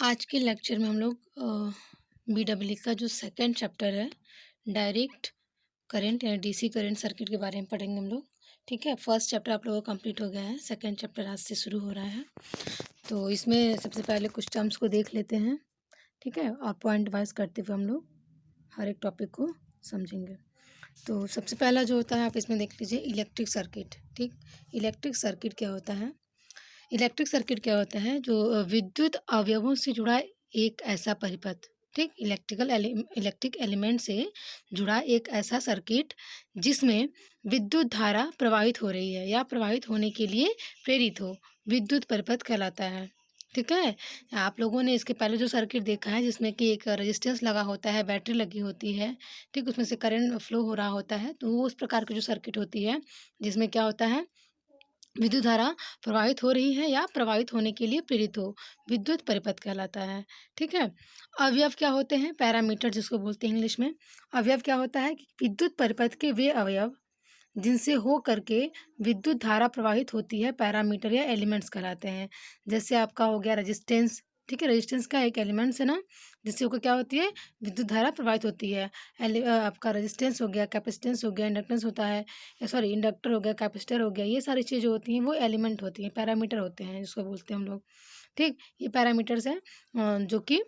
आज के लेक्चर में हम लोग बीडब्ल्यू का जो सेकंड चैप्टर है डायरेक्ट करंट या डीसी करंट सर्किट के बारे में पढ़ेंगे हम लोग। ठीक है, फर्स्ट चैप्टर आप लोगों का कंप्लीट हो गया है, सेकंड चैप्टर आज से शुरू हो रहा है। तो इसमें सबसे पहले कुछ टर्म्स को देख लेते हैं। ठीक है, और पॉइंट वाइज करते हुए हम लोग हर एक टॉपिक को समझेंगे। तो सबसे पहला जो होता है आप इसमें देख लीजिए इलेक्ट्रिक सर्किट। ठीक, इलेक्ट्रिक सर्किट क्या होता है? इलेक्ट्रिक सर्किट क्या होता है? जो विद्युत अवयवों से जुड़ा एक ऐसा परिपथ। ठीक, इलेक्ट्रिक एलिमेंट से जुड़ा एक ऐसा सर्किट जिसमें विद्युत धारा प्रवाहित हो रही है या प्रवाहित होने के लिए प्रेरित हो, विद्युत परिपथ कहलाता है। ठीक है, आप लोगों ने इसके पहले जो सर्किट देखा है जिसमें कि एक रेजिस्टेंस लगा होता है, बैटरी लगी होती है। ठीक, उसमें से करंट फ्लो हो रहा होता है, तो वो उस प्रकार की जो सर्किट होती है जिसमें क्या होता है, विद्युत धारा प्रवाहित हो रही है या प्रवाहित होने के लिए प्रेरित हो, विद्युत परिपथ कहलाता है। ठीक है, अवयव क्या होते हैं? पैरामीटर जिसको बोलते हैं इंग्लिश में। अवयव क्या होता है कि विद्युत परिपथ के वे अवयव जिनसे हो करके विद्युत धारा प्रवाहित होती है, पैरामीटर या एलिमेंट्स कहलाते हैं। जैसे आपका हो गया रेजिस्टेंस। ठीक है, रेजिस्टेंस का एक एलिमेंट्स है ना, जिससे होकर क्या होती है, विद्युत धारा प्रवाहित होती है। आपका रेजिस्टेंस हो गया, कैपेसिटेंस हो गया, इंडक्टेंस होता है, सॉरी इंडक्टर हो गया, कैपेसिटर हो गया, ये सारी चीज़ें होती हैं वो एलिमेंट होती हैं, पैरामीटर होते हैं जिसको बोलते हैं हम लोग। ठीक, ये पैरामीटर्स हैं जो कि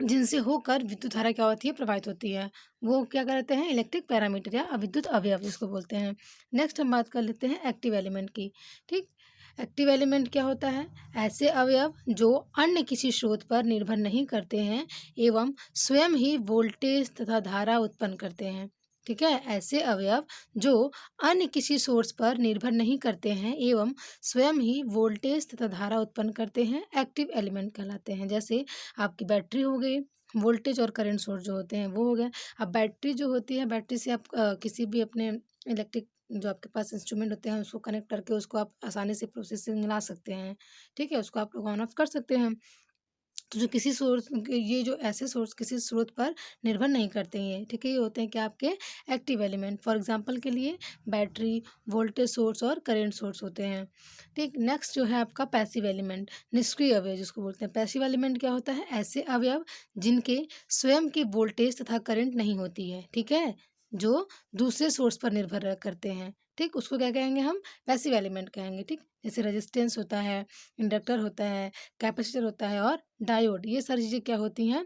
जिनसे होकर विद्युत धारा क्या होती है, प्रवाहित होती है। वो क्या कहते हैं, इलेक्ट्रिक पैरामीटर या विद्युत अवयव जिसको बोलते हैं। नेक्स्ट हम बात कर लेते हैं एक्टिव एलिमेंट की। ठीक, एक्टिव एलिमेंट क्या होता है? ऐसे अवयव जो अन्य किसी स्रोत पर निर्भर नहीं करते हैं एवं स्वयं ही वोल्टेज तथा धारा उत्पन्न करते हैं। ठीक है, ऐसे अवयव जो अन्य किसी सोर्स पर निर्भर नहीं करते हैं एवं स्वयं ही वोल्टेज तथा धारा उत्पन्न करते हैं, एक्टिव एलिमेंट कहलाते हैं। जैसे आपकी बैटरी हो गई, वोल्टेज और करंट सोर्स जो होते हैं वो हो गया। अब बैटरी जो होती है, बैटरी से आप किसी भी अपने इलेक्ट्रिक जो आपके पास इंस्ट्रूमेंट होते हैं उसको कनेक्ट करके उसको आप आसानी से प्रोसेसिंग में ला सकते हैं। ठीक है, उसको आप लोग ऑन ऑफ कर सकते हैं। तो जो किसी सोर्स, ये जो ऐसे सोर्स किसी स्रोत पर निर्भर नहीं करते हैं। ठीक है, ये होते हैं कि आपके एक्टिव एलिमेंट। फॉर एग्जांपल के लिए बैटरी, वोल्टेज सोर्स और करंट सोर्स होते हैं। ठीक, नेक्स्ट जो है आपका पैसिव एलिमेंट, निष्क्रिय अवयव जिसको बोलते हैं। पैसिव एलिमेंट क्या होता है? ऐसे अवयव जिनके स्वयं की वोल्टेज तथा करंट नहीं होती है। ठीक है, जो दूसरे सोर्स पर निर्भर करते हैं। ठीक, उसको क्या कहेंगे हम? पैसिव एलिमेंट कहेंगे। ठीक, जैसे रेजिस्टेंस होता है, इंडक्टर होता है, कैपेसिटर होता है और डायोड, ये सारी चीज़ें क्या होती हैं?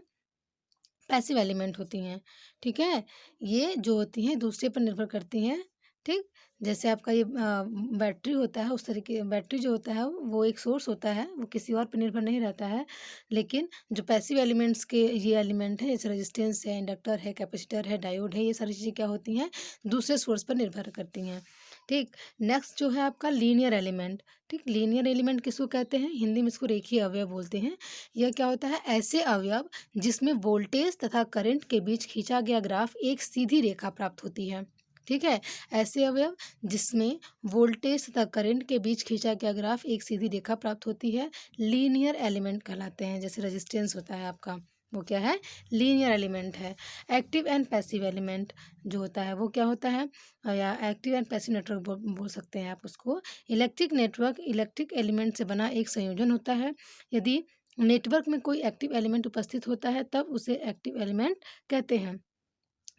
पैसिव एलिमेंट होती हैं। ठीक है, ये जो होती हैं दूसरे पर निर्भर करती हैं। ठीक, जैसे आपका ये बैटरी होता है, उस तरीके बैटरी जो होता है वो एक सोर्स होता है, वो किसी और पर निर्भर नहीं रहता है। लेकिन जो पैसिव एलिमेंट्स के ये एलिमेंट है, जैसे रेजिस्टेंस है, इंडक्टर है, कैपेसिटर है, डायोड है, ये सारी चीज़ें क्या होती हैं? दूसरे सोर्स पर निर्भर करती हैं। ठीक, नेक्स्ट जो है आपका लीनियर एलिमेंट। ठीक, लीनियर एलिमेंट किसको कहते हैं? हिंदी में इसको रेखीय अवयव बोलते हैं। यह क्या होता है? ऐसे अवयव जिसमें वोल्टेज तथा करंट के बीच खींचा गया ग्राफ एक सीधी रेखा प्राप्त होती है। ठीक है, ऐसे अवयव जिसमें वोल्टेज तथा करंट के बीच खींचा गया ग्राफ एक सीधी रेखा प्राप्त होती है, लीनियर एलिमेंट कहलाते हैं। जैसे रेजिस्टेंस होता है आपका, वो क्या है? लीनियर एलिमेंट है। एक्टिव एंड पैसिव एलिमेंट जो होता है वो क्या होता है, या एक्टिव एंड पैसिव नेटवर्क बोल सकते हैं आप उसको। इलेक्ट्रिक नेटवर्क इलेक्ट्रिक एलिमेंट से बना एक संयोजन होता है। यदि नेटवर्क में कोई एक्टिव एलिमेंट उपस्थित होता है तब उसे एक्टिव एलिमेंट कहते हैं।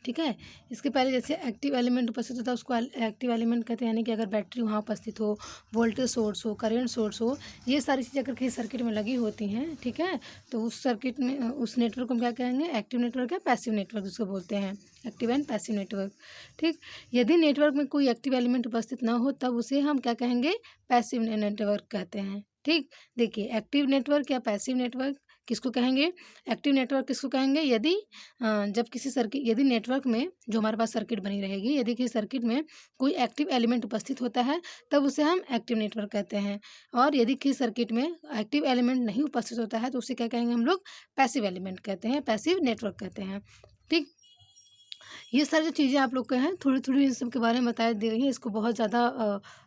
ठीक है, इसके पहले जैसे एक्टिव एलिमेंट उपस्थित होता है उसको एक्टिव एलिमेंट कहते हैं, यानी कि अगर बैटरी वहाँ उपस्थित हो, वोल्टेज सोर्स हो, करंट सोर्स हो, ये सारी चीज़ें अगर किसी सर्किट में लगी होती हैं, ठीक है, तो उस सर्किट में उस नेटवर्क को हम क्या कहेंगे? एक्टिव नेटवर्क या पैसिव नेटवर्क जिसको बोलते हैं, एक्टिव एंड पैसिव नेटवर्क। ठीक, यदि नेटवर्क में कोई एक्टिव एलिमेंट उपस्थित ना हो तब उसे हम क्या कहेंगे? पैसिव नेटवर्क कहते हैं। ठीक, देखिए एक्टिव नेटवर्क या पैसिव नेटवर्क किसको कहेंगे? एक्टिव नेटवर्क किसको कहेंगे? जब किसी सर्किट, यदि नेटवर्क में जो हमारे पास सर्किट बनी रहेगी, यदि किसी सर्किट में कोई एक्टिव एलिमेंट उपस्थित होता है तब उसे हम एक्टिव नेटवर्क कहते हैं। और यदि किसी सर्किट में एक्टिव एलिमेंट नहीं उपस्थित होता है तो उसे क्या कहेंगे हम लोग? पैसिव एलिमेंट कहते हैं, पैसिव नेटवर्क कहते हैं। ठीक, ये सारी जो चीज़ें आप लोग को हैं थोड़ी थोड़ी इन सब के बारे में बता दी गई हैं। इसको बहुत ज़्यादा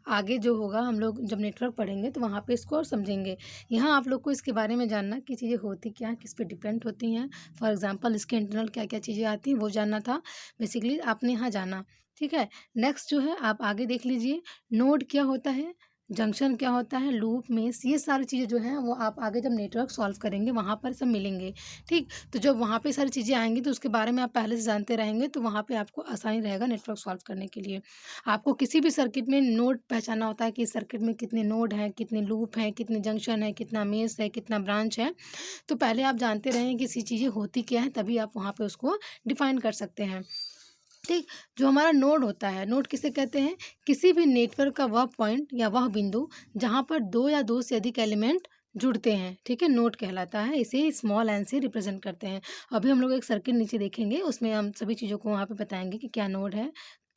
आगे जो होगा हम लोग जब नेटवर्क पढ़ेंगे तो वहाँ पे इसको और समझेंगे। यहाँ आप लोग को इसके बारे में जानना कि चीज़ें होती क्या हैं, किस पे डिपेंड होती हैं। फॉर एग्जांपल इसके इंटरनल क्या क्या चीज़ें आती हैं वो जानना था, बेसिकली आपने यहाँ जाना। ठीक है, नेक्स्ट जो है आप आगे देख लीजिए, नोड क्या होता है? जंक्शन क्या होता है, लूप, मेश, ये सारी चीज़ें जो हैं वो आप आगे जब नेटवर्क सॉल्व करेंगे वहाँ पर सब मिलेंगे। ठीक, तो जब वहाँ पे सारी चीज़ें आएंगी तो उसके बारे में आप पहले से जानते रहेंगे तो वहाँ पे आपको आसानी रहेगा नेटवर्क सॉल्व करने के लिए। आपको किसी भी सर्किट में नोड पहचानना होता है कि इस सर्किट में कितने नोड हैं, कितने लूप हैं, कितने जंक्शन है, कितना मेश है, कितना ब्रांच है। तो पहले आप जानते रहें कि ये चीज़ें होती क्या हैं, तभी आप वहाँ पे उसको डिफाइन कर सकते हैं। ठीक, जो हमारा नोड होता है, नोड किसे कहते हैं, किसी भी नेटवर्क का वह पॉइंट या वह बिंदु जहाँ पर दो या दो से अधिक एलिमेंट जुड़ते हैं। ठीक है, नोड कहलाता है, इसे स्मॉल एन से रिप्रेजेंट करते हैं। अभी हम लोग एक सर्किट नीचे देखेंगे, उसमें हम सभी चीज़ों को वहाँ पे बताएंगे कि क्या नोड है,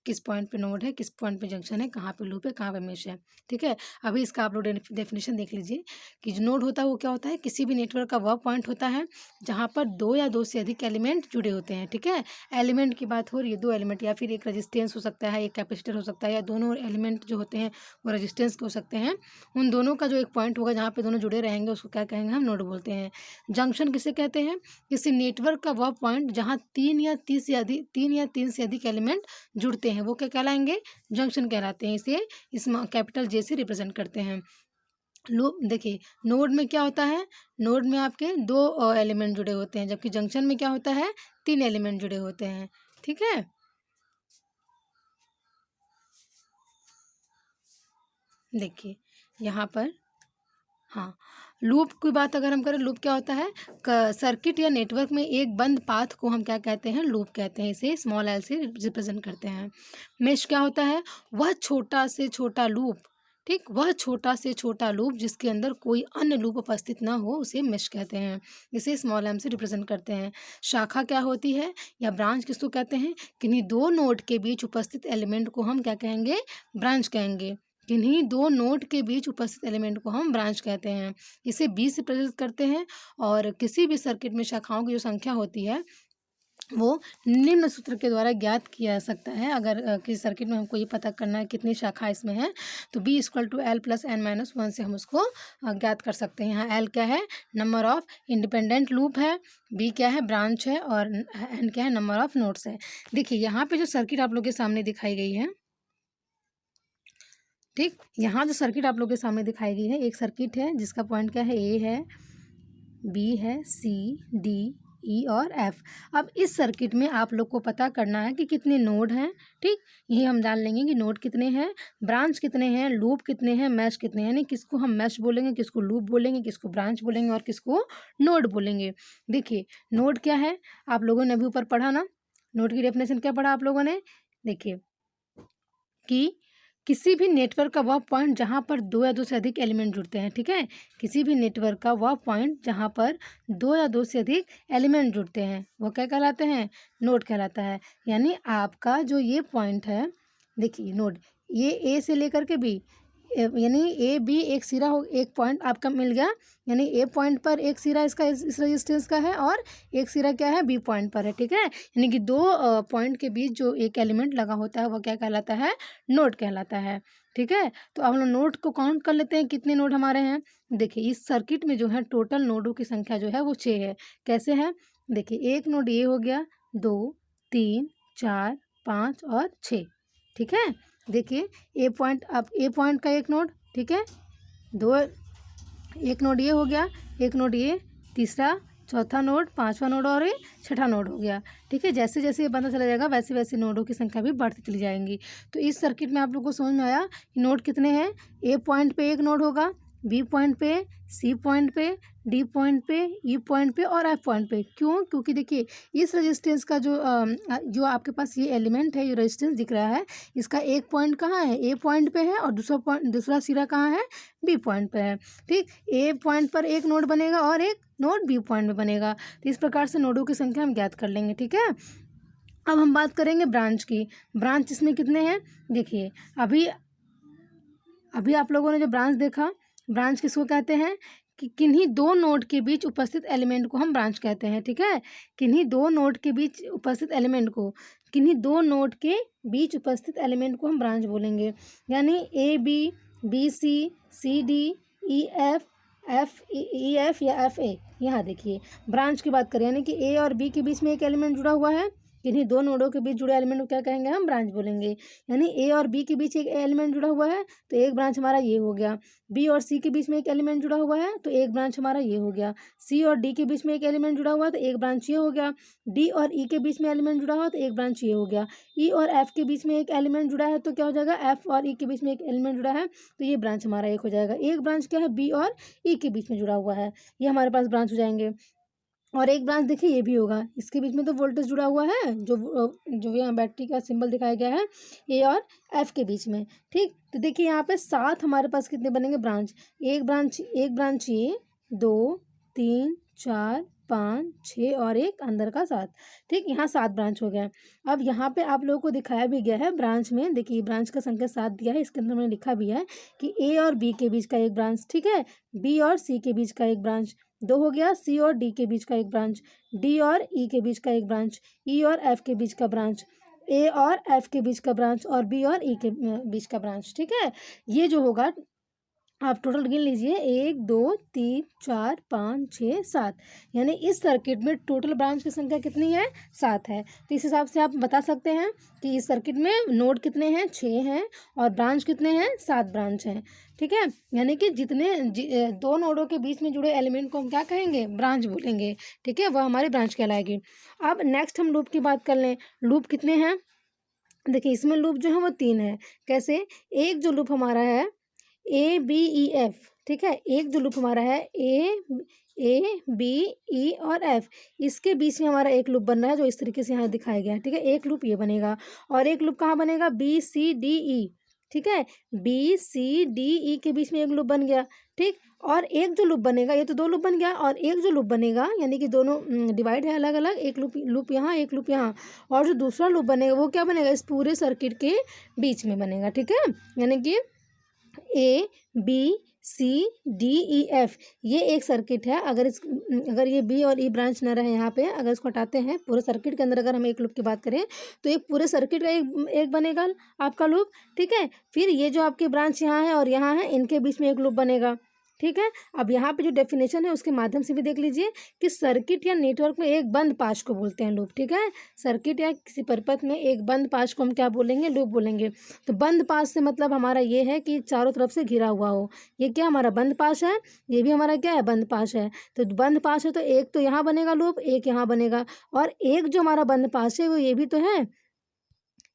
किस पॉइंट पे नोड है, किस पॉइंट पे जंक्शन है, कहाँ पे लूप है, कहाँ पे मेश है। ठीक है, अभी इसका आप लोग डेफिनेशन देख लीजिए कि जो नोड होता है वो क्या होता है, किसी भी नेटवर्क का वह पॉइंट होता है जहाँ पर दो या दो से अधिक एलिमेंट जुड़े होते हैं। ठीक है, एलिमेंट की बात हो रही है, दो एलिमेंट या फिर एक रेजिस्टेंस हो सकता है, एक कैपेसिटर हो सकता है, या दोनों एलिमेंट जो होते हैं वो रेजिस्टेंस के हो सकते हैं। उन दोनों का जो एक पॉइंट होगा जहाँ पे दोनों जुड़े रहेंगे उसको क्या कहेंगे, हम नोड बोलते हैं। जंक्शन किसे कहते हैं, किसी नेटवर्क का वह पॉइंट जहाँ तीन या तीन से अधिक एलिमेंट जुड़ते हैं वो क्या कहलाएंगे, जंक्शन कहलाते हैं। इसे इस कैपिटल जे से रिप्रेजेंट करते हैं। लूप देखिए, नोड में क्या होता है, नोड में आपके दो एलिमेंट जुड़े होते हैं, जबकि जंक्शन में क्या होता है, तीन एलिमेंट जुड़े होते हैं। ठीक है, देखिए यहाँ पर, हाँ, लूप की बात अगर हम करें, लूप क्या होता है, सर्किट या नेटवर्क में एक बंद पाथ को हम क्या कहते हैं, लूप कहते हैं, इसे स्मॉल एल से रिप्रेजेंट करते हैं। मेश क्या होता है, वह छोटा से छोटा लूप, ठीक, वह छोटा से छोटा लूप जिसके अंदर कोई अन्य लूप उपस्थित ना हो उसे मेश कहते हैं, इसे स्मॉल एम से रिप्रेजेंट करते हैं। शाखा क्या होती है या ब्रांच किसको कहते हैं, किन्हीं दो नोड के बीच उपस्थित एलिमेंट को हम क्या कहेंगे, ब्रांच कहेंगे। किन्हीं दो नोड के बीच उपस्थित एलिमेंट को हम ब्रांच कहते हैं, इसे बी से प्रदर्शित करते हैं। और किसी भी सर्किट में शाखाओं की जो संख्या होती है वो निम्न सूत्र के द्वारा ज्ञात किया जा सकता है। अगर किसी सर्किट में हमको ये पता करना है कितनी शाखा इसमें है, तो B equal to L plus N minus one से हम उसको ज्ञात कर सकते हैं। यहाँ एल क्या है, नंबर ऑफ इंडिपेंडेंट लूप है, बी क्या है, ब्रांच है, और एन क्या है, नंबर ऑफ नोड्स है। देखिए यहाँ पे जो सर्किट आप लोग के सामने दिखाई गई है, ठीक, यहाँ जो सर्किट आप लोग के सामने दिखाई गई है, एक सर्किट है जिसका पॉइंट क्या है, ए है, बी है, सी, डी, ई और एफ। अब इस सर्किट में आप लोग को पता करना है कि कितने नोड हैं। ठीक, यही हम जान लेंगे कि नोड कितने हैं, ब्रांच कितने हैं, लूप कितने हैं, मैश कितने हैं। यानी किसको हम मैश बोलेंगे, किसको लूप बोलेंगे, किसको ब्रांच बोलेंगे और किसको नोड बोलेंगे। देखिए नोड क्या है, आप लोगों ने अभी ऊपर पढ़ा ना, नोड की डेफिनेशन क्या पढ़ा आप लोगों ने, देखिए कि किसी भी नेटवर्क का वह पॉइंट जहाँ पर दो या दो से अधिक एलिमेंट जुड़ते हैं। ठीक है, किसी भी नेटवर्क का वह पॉइंट जहाँ पर दो या दो से अधिक एलिमेंट जुड़ते हैं वो क्या कहलाते हैं, नोड कहलाता है। यानी आपका जो ये पॉइंट है, देखिए नोड, ये ए से लेकर के बी, यानी ए बी एक सिरा हो, एक पॉइंट आपका मिल गया, यानी ए पॉइंट पर एक सिरा इसका इस रेजिस्टेंस का है और एक सिरा क्या है, बी पॉइंट पर है। ठीक है, यानी कि दो पॉइंट के बीच जो एक एलिमेंट लगा होता है वो क्या कहलाता है, नोड कहलाता है। ठीक है, तो अब हम लोग नोड को काउंट कर लेते हैं, कितने नोड हमारे हैं। देखिए इस सर्किट में जो है टोटल नोडों की संख्या जो है वो 6 है। कैसे है, देखिए एक नोड ये हो गया, 2, 3, 4, 5 और 6। ठीक है, देखिए ए पॉइंट, अब ए पॉइंट का एक नोड, ठीक है, दो, एक नोड ये हो गया, एक नोड ये, तीसरा, चौथा नोड, पांचवा नोड और ये छठा नोड हो गया। ठीक है, जैसे जैसे ये बनता चला जाएगा वैसे वैसे नोडों की संख्या भी बढ़ती चली जाएंगी। तो इस सर्किट में आप लोग को समझ में आया कि नोड कितने हैं, ए पॉइंट पे एक नोड होगा, बी पॉइंट पे, सी पॉइंट पे, डी पॉइंट पे, ई पॉइंट पे और एफ पॉइंट पे। क्यों, क्योंकि देखिए इस रेजिस्टेंस का जो आपके पास ये एलिमेंट है, ये रेजिस्टेंस दिख रहा है, इसका एक पॉइंट कहाँ है, ए पॉइंट पे है, और दूसरा सिरा कहाँ है, बी पॉइंट पे है। ठीक, ए पॉइंट पर एक नोड बनेगा और एक नोड बी पॉइंट में बनेगा। तो इस प्रकार से नोडों की संख्या हम ज्ञात कर लेंगे। ठीक है, अब हम बात करेंगे ब्रांच की। ब्रांच इसमें कितने हैं, देखिए अभी अभी आप लोगों ने जो ब्रांच देखा, ब्रांच किसको कहते हैं, कि किन्हीं दो नोड के बीच उपस्थित एलिमेंट को हम ब्रांच कहते हैं। ठीक है, किन्हीं दो नोड के बीच उपस्थित एलिमेंट को, किन्हीं दो नोड के बीच उपस्थित एलिमेंट को हम ब्रांच बोलेंगे। यानी A B, B C, C D, E F, F E F या एफ ए। यहाँ देखिए ब्रांच की बात करें, यानी कि ए और बी के बीच में एक एलिमेंट जुड़ा हुआ है, किन्हीं दो नोडों के बीच जुड़े एलिमेंट को क्या कहेंगे, हम ब्रांच बोलेंगे। यानी ए और बी के बीच एक एलिमेंट जुड़ा हुआ है तो एक ब्रांच हमारा ये हो गया। बी और सी के बीच में एक एलिमेंट जुड़ा हुआ है तो एक ब्रांच हमारा ये हो गया। सी और डी के बीच में एक एलिमेंट जुड़ा हुआ है तो एक ब्रांच ये हो गया। डी और ई के बीच में एलिमेंट जुड़ा हुआ है तो एक ब्रांच ये हो गया। ई और एफ के बीच में एक एलिमेंट जुड़ा है तो क्या हो जाएगा, एफ और ई के बीच में एक एलिमेंट जुड़ा है तो ये ब्रांच हमारा एक हो जाएगा। एक ब्रांच क्या है, बी और ई के बीच में जुड़ा हुआ है, ये हमारे पास ब्रांच हो जाएंगे। और एक ब्रांच देखिए ये भी होगा, इसके बीच में तो वोल्टेज जुड़ा हुआ है, जो यहाँ बैटरी का सिंबल दिखाया गया है ए और एफ के बीच में। ठीक, तो देखिए यहाँ पे 7 हमारे पास कितने बनेंगे ब्रांच। एक ब्रांच ये 2 3 4 5 6 और एक अंदर का 7। ठीक, यहाँ 7 ब्रांच हो गया। अब यहाँ पे आप लोगों को दिखाया भी गया है ब्रांच में, देखिए ब्रांच का संख्या 7 दिया है, इसके अंदर मैंने लिखा भी है कि ए और बी के बीच का एक ब्रांच, ठीक है, बी और सी के बीच का एक ब्रांच, 2 हो गया, सी और डी के बीच का एक ब्रांच, डी और ई के बीच का एक ब्रांच, ई और एफ के बीच का ब्रांच, ए और एफ के बीच का ब्रांच और बी और ई के बीच का ब्रांच। ठीक है, ये जो होगा आप टोटल गिन लीजिए 1 2 3 4 5 6 7, यानी इस सर्किट में टोटल ब्रांच की संख्या कितनी है, 7 है। तो इस हिसाब से आप बता सकते हैं कि इस सर्किट में नोड कितने हैं, 6 हैं और ब्रांच कितने हैं, 7 ब्रांच हैं। ठीक है, यानी कि दो नोडों के बीच में जुड़े एलिमेंट को हम क्या कहेंगे, ब्रांच बोलेंगे। ठीक है, वह हमारी ब्रांच कहलाएगी। अब नेक्स्ट हम लूप की बात कर लें। लूप कितने हैं, देखिए इसमें लूप जो है वो 3 है। कैसे, एक जो लूप हमारा है ए बी ई एफ, ठीक है, एक जो लूप हमारा है ए बी ई और एफ, इसके बीच में हमारा एक लूप बन रहा है जो इस तरीके से यहाँ दिखाया गया है। ठीक है, एक लूप ये बनेगा और एक लूप कहाँ बनेगा, बी सी डी ई। ठीक है, बी सी डी ई के बीच में एक लूप बन गया। ठीक, और एक जो लूप बनेगा, ये तो 2 लूप बन गया, और एक जो लूप बनेगा यानी कि दोनों डिवाइड है अलग अलग, एक लूप यहाँ एक लूप यहाँ, और जो दूसरा लूप बनेगा वो क्या बनेगा, इस पूरे सर्किट के बीच में बनेगा। ठीक है, यानी कि A B C D E F, ये एक सर्किट है। अगर ये बी और ई ब्रांच न रहे यहाँ पे, अगर इसको हटाते हैं पूरे सर्किट के अंदर, अगर हम एक लूप की बात करें तो एक पूरे सर्किट का एक बनेगा आपका लूप। ठीक है, फिर ये जो आपकी ब्रांच यहाँ है और यहाँ है, इनके बीच में एक लूप बनेगा। ठीक है, अब यहाँ पे जो डेफिनेशन है उसके माध्यम से भी देख लीजिए कि सर्किट या नेटवर्क में एक बंद पाथ को बोलते हैं लूप। ठीक है, सर्किट या किसी परिपथ में एक बंद पाथ को हम क्या बोलेंगे, लूप बोलेंगे। तो बंद पाथ से मतलब हमारा ये है कि चारों तरफ से घिरा हुआ हो, ये क्या हमारा बंद पाथ है, ये भी हमारा क्या है, बंद पाथ है। तो बंद पाथ है तो एक तो यहाँ बनेगा लूप, एक यहाँ बनेगा, और एक जो हमारा बंद पाथ है वो ये भी तो है,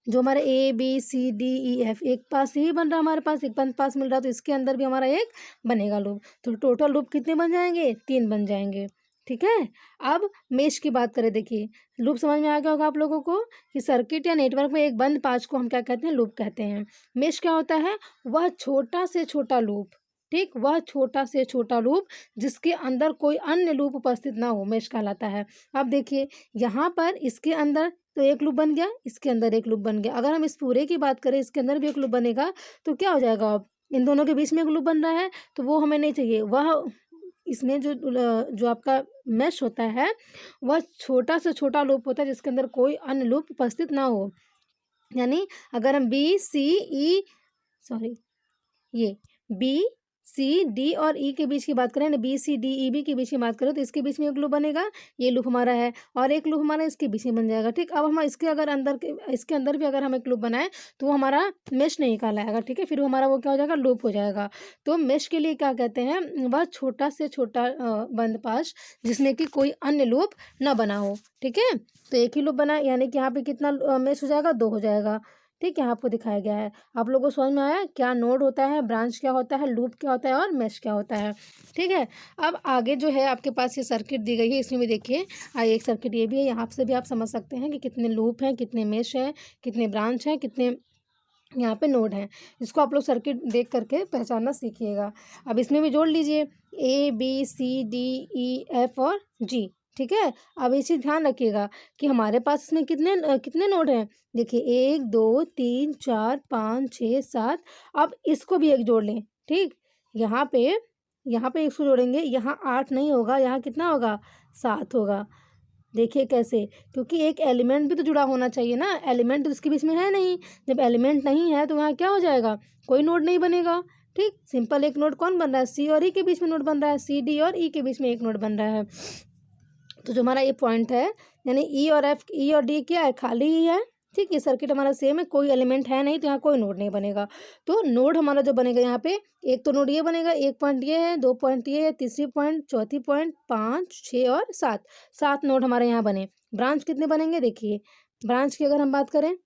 जो हमारे A B C D E F एक पास ही बन रहा है, हमारे पास एक बंद पास मिल रहा है, तो इसके अंदर भी हमारा एक बनेगा लूप। तो टोटल लूप कितने बन जाएंगे, 3 बन जाएंगे। ठीक है, अब मेश की बात करें, देखिए लूप समझ में आ गया होगा आप लोगों को कि सर्किट या नेटवर्क में एक बंद पाथ को हम क्या कहते हैं, लूप कहते हैं। मेश क्या होता है, वह छोटा से छोटा लूप, ठीक, वह छोटा से छोटा लूप जिसके अंदर कोई अन्य लूप उपस्थित ना हो, मेश कहलाता है। अब देखिए यहाँ पर इसके अंदर तो एक लूप बन गया, इसके अंदर एक लूप बन गया। अगर हम इस पूरे की बात करें, इसके अंदर भी एक लूप बनेगा तो क्या हो जाएगा, अब इन दोनों के बीच में एक लूप बन रहा है तो वो हमें नहीं चाहिए। वह इसमें जो आपका मैश होता है वह छोटा से छोटा लूप होता है जिसके अंदर कोई अन्य लूप उपस्थित ना हो। यानी अगर हम ये बी सी डी और ई के बीच की बात करें ना, B C D E B के बीच की बात करें तो इसके बीच में एक लूप बनेगा, ये लूप हमारा है, और एक लूप हमारा इसके बीच में बन जाएगा। ठीक, अब हम इसके अंदर भी अगर हम एक लूप बनाएं तो वो हमारा मेश नहीं कहलाएगा। ठीक है, फिर वो हमारा वो क्या हो जाएगा, लूप हो जाएगा। तो मेश के लिए क्या कहते हैं, वह छोटा से छोटा बंद पाश जिसमें कि कोई अन्य लूप न बना हो। ठीक है, तो एक ही लूप बना, यानी कि यहाँ पे कितना मेश हो जाएगा, 2 हो जाएगा। ठीक है, आपको दिखाया गया है। आप लोगों को समझ में आया क्या नोड होता है, ब्रांच क्या होता है, लूप क्या होता है और मेश क्या होता है। ठीक है, अब आगे जो है आपके पास ये सर्किट दी गई है, इसमें भी देखिए एक सर्किट ये भी है, यहाँ से भी आप समझ सकते हैं कि कितने लूप हैं, कितने मेश हैं, कितने ब्रांच हैं, कितने यहाँ पे नोड हैं। इसको आप लोग सर्किट देख करके पहचानना सीखिएगा। अब इसमें भी जोड़ लीजिए A B C D E F और जी। ठीक है, अब ये चीज़ ध्यान रखिएगा कि हमारे पास इसमें कितने नोड हैं। देखिए 1 2 3 4 5 6 7। अब इसको भी एक जोड़ लें। ठीक, यहाँ पे इसको जोड़ेंगे, यहाँ 8 नहीं होगा, यहाँ कितना होगा, 7 होगा। देखिए कैसे, क्योंकि एक एलिमेंट भी तो जुड़ा होना चाहिए ना, एलिमेंट तो इसके बीच में है नहीं। जब एलिमेंट नहीं है तो यहाँ क्या हो जाएगा, कोई नोड नहीं बनेगा। ठीक, सिंपल एक नोड कौन बन रहा है, सी और ई के बीच में नोड बन रहा है, सी डी और ई के बीच में एक नोड बन रहा है। तो जो हमारा ये पॉइंट है यानी ई और डी क्या है, खाली ही है। ठीक, ये सर्किट हमारा सेम है, कोई एलिमेंट है नहीं, तो यहाँ कोई नोड नहीं बनेगा। तो नोड हमारा जो बनेगा यहाँ पे, एक तो नोड ये बनेगा, एक पॉइंट ये है, 2 पॉइंट ये है, तीसरी पॉइंट, चौथी पॉइंट, 5, 6 और 7, 7 नोड हमारे यहाँ बने। ब्रांच कितने बनेंगे देखिए, ब्रांच की अगर हम बात करें,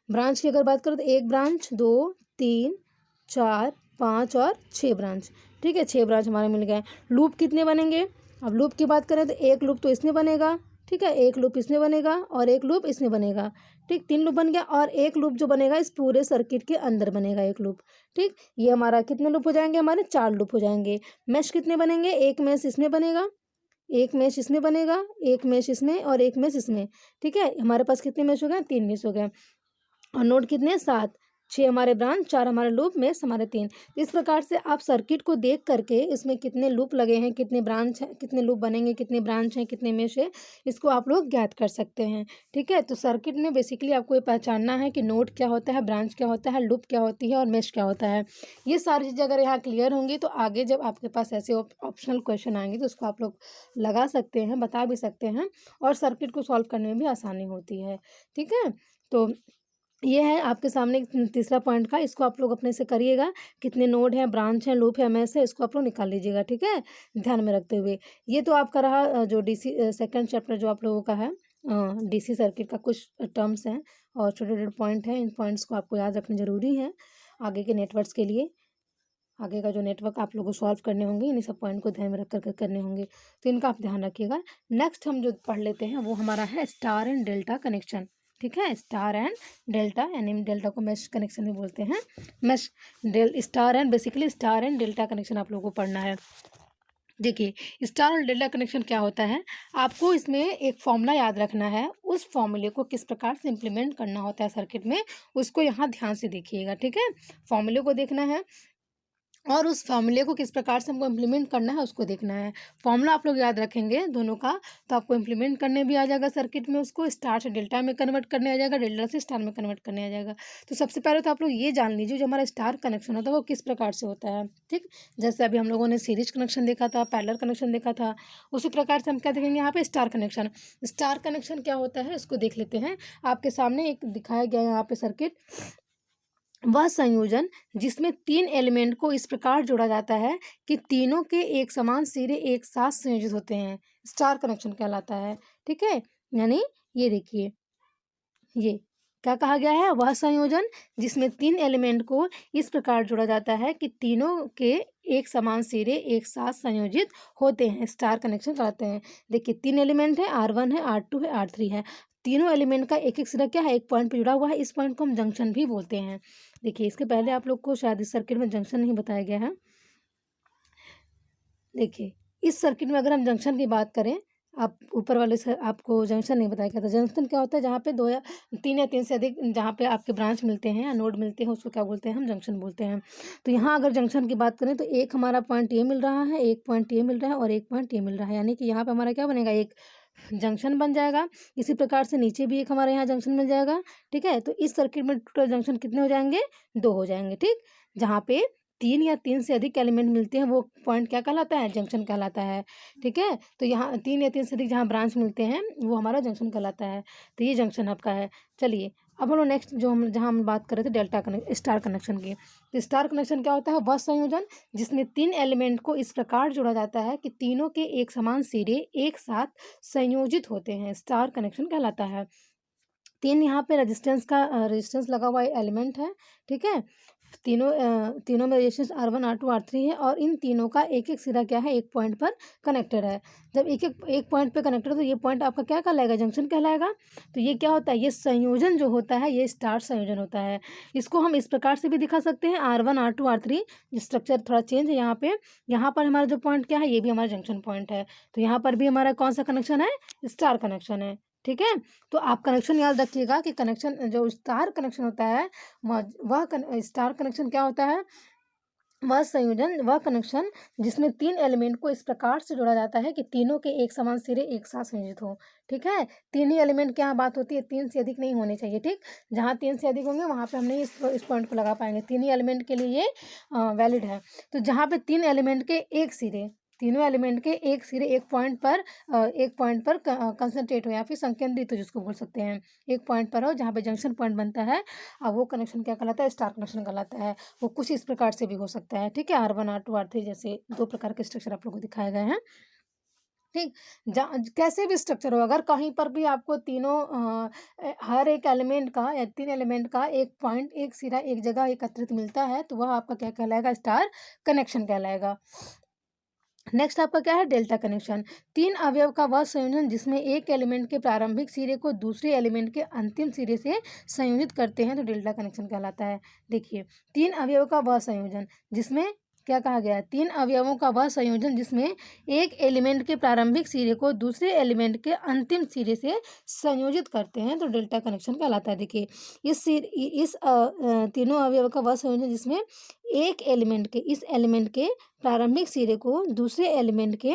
ब्रांच की अगर बात करें तो 1 ब्रांच, 2, 3, 4, 5 और 6 ब्रांच। ठीक है, 6 ब्रांच हमारे मिल गए। लूप कितने बनेंगे, अब लूप की बात करें तो एक लूप तो इसमें बनेगा, ठीक है, एक लूप इसमें बनेगा और एक लूप इसमें बनेगा। ठीक, 3 लूप बन गया, और एक लूप जो बनेगा इस पूरे सर्किट के अंदर बनेगा एक लूप। ठीक, ये हमारा कितने लूप हो जाएंगे, हमारे 4 लूप हो जाएंगे। मैश कितने बनेंगे, एक मैश इसमें बनेगा, एक मैश इसमें बनेगा, एक मैश इसमें और एक मैश इसमें। ठीक है, हमारे पास कितने मैश हो गए, 3 मैश हो गए। और नोड कितने, 7, 6 हमारे ब्रांच, 4 हमारे लूप, मेश हमारे 3। इस प्रकार से आप सर्किट को देख करके इसमें कितने लूप लगे हैं, कितने ब्रांच हैं, कितने लूप बनेंगे, कितने ब्रांच हैं, कितने मेश है, इसको आप लोग ज्ञात कर सकते हैं। ठीक है, तो सर्किट में बेसिकली आपको ये पहचानना है कि नोड क्या होता है, ब्रांच क्या होता है, लूप क्या होती है और मेश क्या होता है। ये सारी चीज़ें अगर यहाँ क्लियर होंगी तो आगे जब आपके पास ऐसे ऑप्शनल क्वेश्चन आएंगे तो उसको आप लोग लगा सकते हैं, बता भी सकते हैं, और सर्किट को सॉल्व करने में भी आसानी होती है। ठीक है, तो ये है आपके सामने तीसरा पॉइंट का, इसको आप लोग अपने से करिएगा। कितने नोड हैं, ब्रांच हैं, लूप है, मैश है, इसको आप लोग निकाल लीजिएगा। ठीक है, ध्यान में रखते हुए। ये तो आपका रहा जो डीसी सेकंड चैप्टर जो आप लोगों का है, डीसी सर्किट का कुछ टर्म्स हैं और छोटे छोटे पॉइंट हैं। इन पॉइंट्स को आपको याद रखना जरूरी है आगे के नेटवर्क्स के लिए। आगे का जो नेटवर्क आप लोगों को सॉल्व करने होंगे, इन सब पॉइंट को ध्यान में रख कर करने होंगे, तो इनका आप ध्यान रखिएगा। नेक्स्ट हम जो पढ़ लेते हैं वो हमारा है स्टार एंड डेल्टा कनेक्शन। ठीक है, स्टार एंड डेल्टा, यानी डेल्टा को मैश कनेक्शन भी बोलते हैं। Mesh star and basically star and delta connection आप लोगों को पढ़ना है। देखिए, स्टार और डेल्टा कनेक्शन क्या होता है, आपको इसमें एक फॉर्मूला याद रखना है। उस फॉर्मूले को किस प्रकार से इम्प्लीमेंट करना होता है सर्किट में, उसको यहाँ ध्यान से देखिएगा। ठीक है, फॉर्मूले को देखना है और उस फॉर्मूले को किस प्रकार से हमको इम्प्लीमेंट करना है उसको देखना है। फॉर्मूला आप लोग याद रखेंगे दोनों का, तो आपको इम्प्लीमेंट करने भी आ जाएगा सर्किट में, उसको स्टार से डेल्टा में कन्वर्ट करने आ जाएगा, डेल्टा से स्टार में कन्वर्ट करने आ जाएगा। तो सबसे पहले तो आप लोग ये जान लीजिए जो हमारा स्टार कनेक्शन होता है वो किस प्रकार से होता है। ठीक, जैसे अभी हम लोगों ने सीरीज कनेक्शन देखा था, पैरेलल कनेक्शन देखा था, उसी प्रकार से हम क्या देखेंगे यहाँ पे, स्टार कनेक्शन। स्टार कनेक्शन क्या होता है इसको देख लेते हैं। आपके सामने एक दिखाया गया है यहाँ पे सर्किट, वह संयोजन जिसमें 3 एलिमेंट को इस प्रकार जोड़ा जाता है कि तीनों के एक समान सिरे एक साथ संयोजित होते हैं, स्टार कनेक्शन कहलाता है। ठीक है, यानी ये देखिए, ये क्या कहा गया है, वह संयोजन जिसमें 3 एलिमेंट को इस प्रकार जोड़ा जाता है कि तीनों के एक समान सिरे एक साथ संयोजित होते हैं, स्टार कनेक्शन कहलाते हैं। देखिए 3 एलिमेंट है, R1 है, R2 है, R3 है। तीनों एलिमेंट का एक एक सिरा क्या है, एक पॉइंट पे जुड़ा हुआ है। इस पॉइंट को हम जंक्शन भी बोलते हैं। देखिए, इसके पहले आप लोग को शायद इस सर्किट में जंक्शन नहीं बताया गया है। देखिए, इस सर्किट में अगर हम जंक्शन की बात करें, आप ऊपर वाले से आपको जंक्शन नहीं बताया गया था। जंक्शन क्या होता है, जहाँ पे 2 या 3 से अधिक जहाँ पे आपके ब्रांच मिलते हैं या नोड मिलते हैं, उसको क्या बोलते हैं, हम जंक्शन बोलते हैं। तो यहाँ अगर जंक्शन की बात करें तो एक हमारा पॉइंट ये मिल रहा है, एक पॉइंट ये मिल रहा है और एक पॉइंट ये मिल रहा है, यानी कि यहाँ पे हमारा क्या बनेगा, एक जंक्शन बन जाएगा। इसी प्रकार से नीचे भी एक हमारे यहाँ जंक्शन मिल जाएगा। ठीक है, तो इस सर्किट में टोटल जंक्शन कितने हो जाएंगे, 2 हो जाएंगे। ठीक, जहाँ पे 3 या 3 से अधिक एलिमेंट मिलते हैं वो पॉइंट क्या कहलाता है, जंक्शन कहलाता है। ठीक है, तो यहाँ 3 या 3 से अधिक जहाँ ब्रांच मिलते हैं वो हमारा जंक्शन कहलाता है। तो ये जंक्शन आपका है। चलिए, अब हम लोग नेक्स्ट जो हम जहाँ हम बात कर रहे थे स्टार कनेक्शन की, तो स्टार कनेक्शन क्या होता है, वह संयोजन जिसमें 3 एलिमेंट को इस प्रकार जोड़ा जाता है कि तीनों के एक समान सिरे एक साथ संयोजित होते हैं, स्टार कनेक्शन कहलाता है। 3 यहाँ पे रेजिस्टेंस लगा हुआ एलिमेंट है। ठीक है, तीनों में रेजिस्टेंस R1, R2, R3 है और इन तीनों का एक एक सिरा क्या है, एक पॉइंट पर कनेक्टेड है। जब एक पॉइंट पे कनेक्टेड है तो ये पॉइंट आपका क्या कहलाएगा, जंक्शन कहलाएगा। तो ये क्या होता है, ये संयोजन जो होता है ये स्टार संयोजन होता है। इसको हम इस प्रकार से भी दिखा सकते हैं, R1, R2, R3। स्ट्रक्चर थोड़ा चेंज है यहाँ पे। यहाँ पर हमारा जो पॉइंट क्या है, ये भी हमारा जंक्शन पॉइंट है। तो यहाँ पर भी हमारा कौन सा कनेक्शन है, स्टार कनेक्शन है। ठीक है, तो आप कनेक्शन याद रखिएगा कि कनेक्शन जो स्टार कनेक्शन होता है वह स्टार कनेक्शन क्या होता है, वह संयोजन, वह कनेक्शन जिसमें 3 एलिमेंट को इस प्रकार से जोड़ा जाता है कि तीनों के एक समान सिरे एक साथ संयोजित हो। ठीक है, 3 ही एलिमेंट की यहाँ बात होती है, 3 से अधिक नहीं होने चाहिए। ठीक, जहाँ 3 से अधिक होंगे वहाँ पे हम नहीं इस पॉइंट को लगा पाएंगे। 3 ही एलिमेंट के लिए ये वैलिड है। तो जहाँ पे 3 एलिमेंट के एक सिरे, तीनों एलिमेंट के एक सिरे एक पॉइंट पर कंसंट्रेट हो या फिर संकेंद्रित हो, जिसको बोल सकते हैं, एक पॉइंट पर हो जहाँ पे जंक्शन पॉइंट बनता है। अब वो कनेक्शन क्या कहलाता है? स्टार कनेक्शन कहलाता है। वो कुछ इस प्रकार से भी हो सकता है, ठीक है, R1 R2 R3 जैसे 2 प्रकार के स्ट्रक्चर आप लोगों को दिखाए गए हैं, ठीक। कैसे भी स्ट्रक्चर हो, अगर कहीं पर भी आपको तीनों हर एक एलिमेंट का या 3 एलिमेंट का एक पॉइंट, एक सिरा एक जगह एकत्रित मिलता है, तो वह आपका क्या कहलाएगा? स्टार कनेक्शन कहलाएगा। नेक्स्ट आपका क्या है? Delta connection. 3 अवयव का वह संयोजन जिसमें एक एलिमेंट के प्रारंभिक सिरे को दूसरे एलिमेंट के अंतिम सिरे से संयोजित करते हैं, तो डेल्टा कनेक्शन कहलाता है। देखिए, 3 अवयव का वह संयोजन जिसमें क्या कहा गया है? 3 अवयवों का वह संयोजन जिसमें एक एलिमेंट के प्रारंभिक सिरे को दूसरे एलिमेंट के अंतिम सिरे से संयोजित करते हैं, तो डेल्टा कनेक्शन कहलाता है। देखिए, इस तीनों अवयव का वह संयोजन जिसमें एक इस एलिमेंट के प्रारंभिक सिरे को दूसरे एलिमेंट के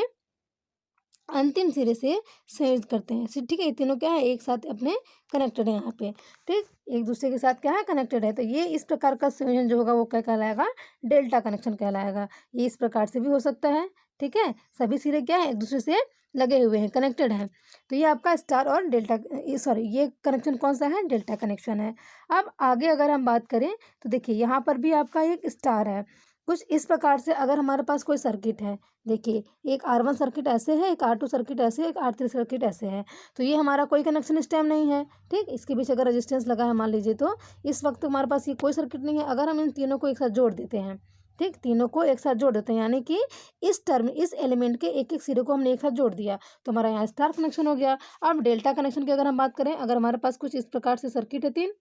अंतिम सिरे से संयोजित करते हैं, ठीक है। ये तीनों क्या है? एक साथ अपने कनेक्टेड है यहाँ पे, ठीक, एक दूसरे के साथ क्या है? कनेक्टेड है। तो ये इस प्रकार का संयोजन जो होगा वो क्या कहलाएगा? डेल्टा कनेक्शन कहलाएगा। ये इस प्रकार से भी हो सकता है, ठीक है, सभी सिरे क्या है? एक दूसरे से लगे हुए हैं, कनेक्टेड हैं। तो ये आपका स्टार और डेल्टा, ये कनेक्शन कौन सा है? डेल्टा कनेक्शन है। अब आगे अगर हम बात करें तो देखिए, यहाँ पर भी आपका एक स्टार है। कुछ इस प्रकार से अगर हमारे पास कोई सर्किट है, देखिए, एक R1 सर्किट ऐसे है, एक R2 सर्किट ऐसे है, एक R3 सर्किट ऐसे है, तो ये हमारा कोई कनेक्शन इस टाइम नहीं है, ठीक। इसके बीच अगर रेजिस्टेंस लगा है मान लीजिए, तो इस वक्त हमारे पास ये कोई सर्किट नहीं है। अगर हम इन तीनों को एक साथ जोड़ देते हैं, ठीक, तीनों को एक साथ जोड़ देते हैं, यानी कि इस एलिमेंट के एक एक सिरे को हमने एक साथ जोड़ दिया, तो हमारा यहाँ स्टार कनेक्शन हो गया। अब डेल्टा कनेक्शन की अगर हम बात करें, अगर हमारे पास कुछ इस प्रकार से सर्किट है 3,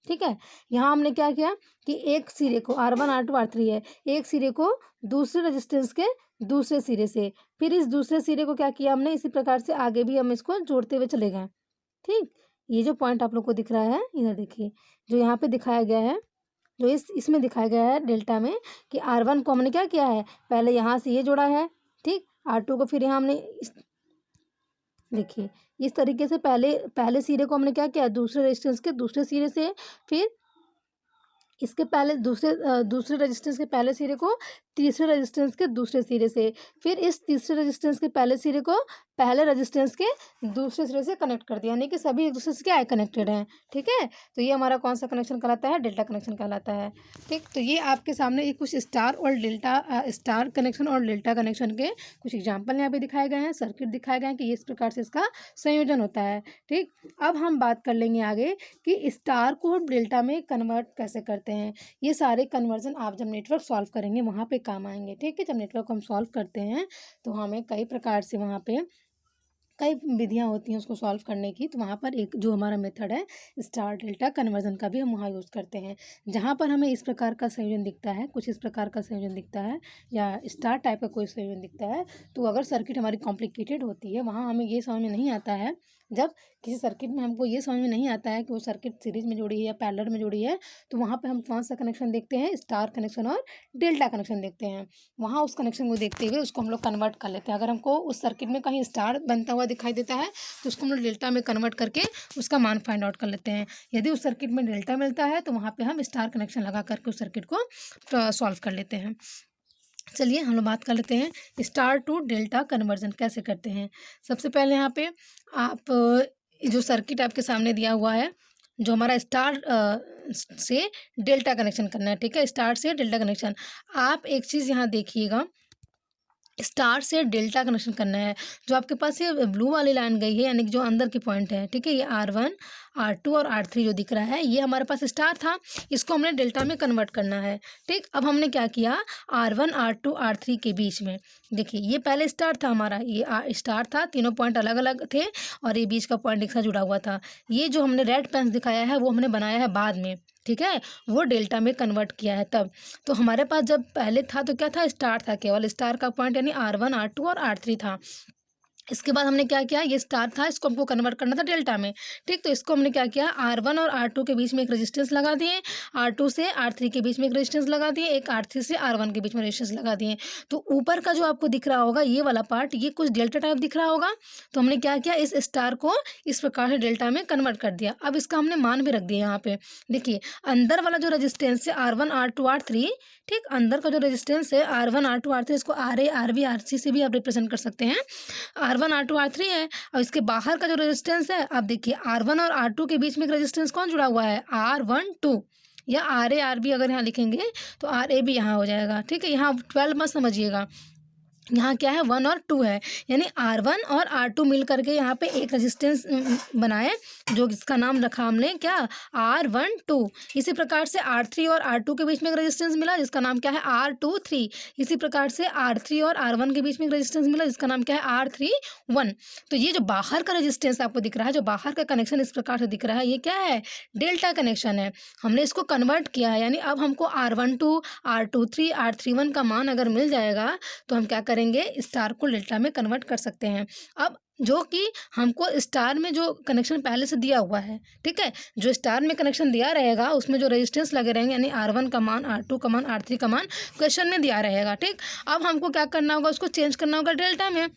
ठीक है, यहाँ हमने क्या किया कि एक सिरे को R1 R2 R3 है, एक सिरे को दूसरे रेजिस्टेंस के दूसरे सिरे से, फिर इस दूसरे सिरे को क्या किया हमने? इसी प्रकार से आगे भी हम इसको जोड़ते हुए चले गए, ठीक। ये जो पॉइंट आप लोग को दिख रहा है, इधर देखिए, जो यहाँ पे दिखाया गया है, जो इसमें दिखाया गया है डेल्टा में, कि R1 को हमने क्या किया है? पहले यहाँ से ये जोड़ा है, ठीक, R2 को फिर यहाँ हमने देखिए, इस तरीके से पहले सिरे को हमने क्या किया? दूसरे रेजिस्टेंस के दूसरे सिरे से, फिर इसके पहले दूसरे रेजिस्टेंस के पहले सिरे को तीसरे रेजिस्टेंस के दूसरे सिरे से, फिर इस तीसरे रेजिस्टेंस के पहले सिरे को पहले रेजिस्टेंस के दूसरे सिरे से कनेक्ट कर दिया, यानी कि सभी एक दूसरे से क्या है? कनेक्टेड हैं, ठीक है। तो ये हमारा कौन सा कनेक्शन कहलाता है? डेल्टा कनेक्शन कहलाता है, ठीक। तो ये आपके सामने ये कुछ स्टार कनेक्शन और डेल्टा कनेक्शन के कुछ एग्जाम्पल यहाँ पे दिखाए गए हैं, सर्किट दिखाए गए हैं कि इस प्रकार से इसका संयोजन होता है, ठीक। अब हम बात कर लेंगे आगे कि स्टार को डेल्टा में कन्वर्ट कैसे करते हैं। ये सारे कन्वर्जन आप जब नेटवर्क सॉल्व करेंगे वहाँ पे काम आएंगे, ठीक है। जब नेटवर्क को हम सॉल्व करते हैं तो हमें कई प्रकार से वहाँ पे कई विधियाँ होती हैं उसको सॉल्व करने की, तो वहाँ पर एक जो हमारा मेथड है स्टार डेल्टा कन्वर्जन का भी हम वहाँ यूज़ करते हैं। जहाँ पर हमें इस प्रकार का संयोजन दिखता है, कुछ इस प्रकार का संयोजन दिखता है या स्टार टाइप का कोई संयोजन दिखता है, तो अगर सर्किट हमारी कॉम्प्लिकेटेड होती है, वहाँ हमें ये समझ में नहीं आता है, जब किसी सर्किट में हमको ये समझ में नहीं आता है कि वो सर्किट सीरीज में जुड़ी है या पैरेलल में जुड़ी है, तो वहाँ पे हम कौन सा कनेक्शन देखते हैं? स्टार कनेक्शन और डेल्टा कनेक्शन देखते हैं। वहाँ उस कनेक्शन को देखते हुए उसको हम लोग कन्वर्ट कर लेते हैं। अगर हमको उस सर्किट में कहीं स्टार बनता हुआ दिखाई देता है तो उसको हम लोग डेल्टा में कन्वर्ट करके उसका मान फाइंड आउट कर लेते हैं। यदि उस सर्किट में डेल्टा मिलता है तो वहाँ पर हम स्टार कनेक्शन लगा करके उस सर्किट को सॉल्व कर लेते हैं। चलिए हम लोग बात कर लेते हैं स्टार टू डेल्टा कन्वर्जन कैसे करते हैं। सबसे पहले यहाँ पे आप जो सर्किट आपके सामने दिया हुआ है, जो हमारा स्टार से डेल्टा कनेक्शन करना है, ठीक है, स्टार से डेल्टा कनेक्शन। आप एक चीज़ यहाँ देखिएगा, स्टार से डेल्टा कनेक्शन करना है, जो आपके पास ये ब्लू वाली लाइन गई है, यानी कि जो अंदर की पॉइंट है, ठीक है, ये R1 R2 और R3 जो दिख रहा है, ये हमारे पास स्टार था, इसको हमने डेल्टा में कन्वर्ट करना है, ठीक। अब हमने क्या किया, R1 R2 R3 के बीच में देखिए, ये पहले स्टार था हमारा, ये स्टार था, तीनों पॉइंट अलग अलग थे और ये बीच का पॉइंट एक साथ जुड़ा हुआ था। ये जो हमने रेड पेन दिखाया है वो हमने बनाया है बाद में, ठीक है, वो डेल्टा में कन्वर्ट किया है तब। तो हमारे पास जब पहले था तो क्या था? स्टार था, केवल स्टार का पॉइंट, यानी R1 R2 और R3 था। इसके बाद हमने क्या किया, ये स्टार था, इसको हमको कन्वर्ट करना था डेल्टा में, ठीक। तो इसको हमने क्या किया, R1 और R2 के बीच में एक रेजिस्टेंस लगा दिए, R2 से R3 के बीच में एक रेजिस्टेंस लगा दिए, एक R3 से R1 के बीच में रेजिस्टेंस लगा दिए। तो ऊपर का जो आपको दिख रहा होगा ये वाला पार्ट, ये कुछ डेल्टा टाइप दिख रहा होगा। तो हमने क्या किया, इस स्टार को इस प्रकार से डेल्टा में कन्वर्ट कर दिया। अब इसका हमने मान भी रख दिया यहाँ पे। देखिए अंदर वाला जो रेजिस्टेंस है R1 R2 R3, ठीक, अंदर का जो रेजिस्टेंस है R1 R2 R3, इसको RA RB RC से भी आप रिप्रेजेंट कर सकते हैं। R1 R2 R3 है, और इसके बाहर का जो रेजिस्टेंस है, आप देखिए R1 और R2 के बीच में एक रेजिस्टेंस कौन जुड़ा हुआ है, R12, या RA RB अगर यहाँ लिखेंगे तो RA भी यहाँ हो जाएगा, ठीक है। यहाँ 12 मत समझिएगा, यहाँ क्या है 1 और 2 है, यानी R1 और R2 मिल करके यहाँ पे एक रेजिस्टेंस बनाए, जो इसका नाम रखा हमने क्या, R12। इसी प्रकार से R3 और R2 के बीच में एक रेजिस्टेंस मिला जिसका नाम क्या है, R23। इसी प्रकार से R3 और R1 के बीच में एक रेजिस्टेंस मिला जिसका नाम क्या है, R31। तो ये जो बाहर का रेजिस्टेंस आपको दिख रहा है, जो बाहर का कनेक्शन इस प्रकार से दिख रहा है, ये क्या है, डेल्टा कनेक्शन है। हमने इसको कन्वर्ट किया है, यानी अब हमको R12 R23 R31 का मान अगर मिल जाएगा तो हम क्या करेंगे, स्टार को डेल्टा में कन्वर्ट कर सकते हैं। अब जो कि हमको स्टार में जो कनेक्शन पहले से दिया हुआ है, ठीक है, जो स्टार में कनेक्शन दिया रहेगा उसमें जो रेजिस्टेंस लगे रहेंगे, यानी R1 का मान, R2 का मान, R3 का मान क्वेश्चन में दिया रहेगा, ठीक। अब हमको क्या करना होगा, उसको चेंज करना होगा डेल्टा में।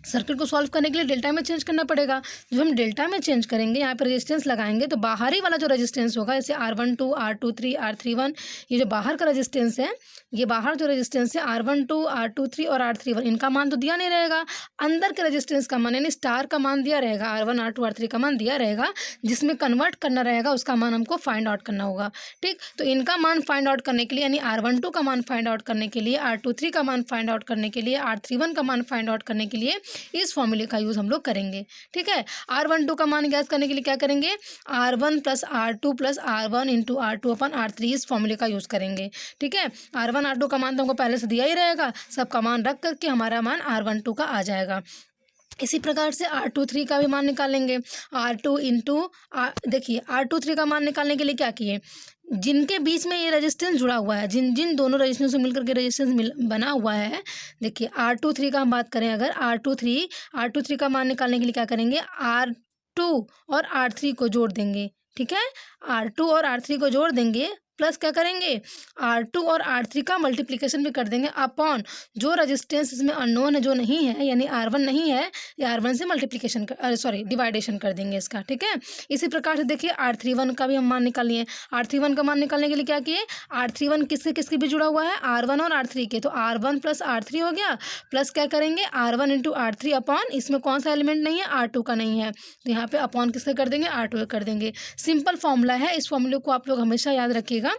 सर्किट को सॉल्व करने के लिए डेल्टा में चेंज करना पड़ेगा। जब हम डेल्टा में चेंज करेंगे, यहाँ पे रेजिस्टेंस लगाएंगे, तो बाहरी वाला जो रेजिस्टेंस होगा, जैसे R12 R23 R31, ये जो बाहर का रेजिस्टेंस है, ये बाहर जो रेजिस्टेंस है R12 R23 और R31, इनका मान तो दिया नहीं रहेगा। अंदर के रेजिस्टेंस का मान यानी स्टार का मान दिया रहेगा, R1 R2 R3 का मान दिया रहेगा, जिसमें कन्वर्ट करना रहेगा उसका मान हमको फाइंड आउट करना होगा, ठीक। तो इनका मान फाइंड आउट करने के लिए, यानी R12 का मान फाइंड आउट करने के लिए, R23 का मान फाइंड आउट करने के लिए, R31 का मान फाइंड आउट करने के लिए इस फॉर्मूले का यूज़ हम लोग करेंगे, ठीक है। R12 का मान ज्ञात करने के लिए क्या करेंगे, R1 plus R2 plus R1 into R2 अपन R3 इस फॉर्मूले का यूज़ करेंगे, ठीक है। R1 R2 का मान तो हमको पहले से दिया ही रहेगा, सबका मान रख करके हमारा मान R12 का आ जाएगा। इसी प्रकार से R23 का भी मान निकालेंगे, R2 इंटू देखिए R23 का मान निकालने के लिए क्या किए, जिनके बीच में ये रेजिस्टेंस जुड़ा हुआ है, जिन जिन दोनों रेजिस्टेंस से मिलकर के रेजिस्टेंस बना हुआ है, देखिए R23 का हम बात करें, अगर R23 का मान निकालने के लिए क्या करेंगे, R2 और R3 को जोड़ देंगे, ठीक है। R2 और R3 को जोड़ देंगे, प्लस क्या करेंगे, R2 और R3 का मल्टीप्लिकेशन भी कर देंगे अपॉन जो रेजिस्टेंस इसमें अननोन है, जो नहीं है, यानी R1 नहीं है, या R1 से मल्टीप्लिकेशन डिवाइडेशन कर देंगे इसका, ठीक है। इसी प्रकार से देखिए R31 का भी हम मान निकाल लिए। R31 का मान निकालने के लिए क्या किए, R31 किससे किसके भी जुड़ा हुआ है, R1 और R3 के, तो R1 प्लस R3 हो गया, प्लस क्या करेंगे R1 इंटू R3 अपॉन, इसमें कौन सा एलिमेंट नहीं है, R2 का नहीं है, तो यहाँ पे अपॉन किससे कर देंगे, R2 कर देंगे। सिंपल फॉर्मूला है, इस फॉर्मूले को आप लोग हमेशा याद रखिएगा,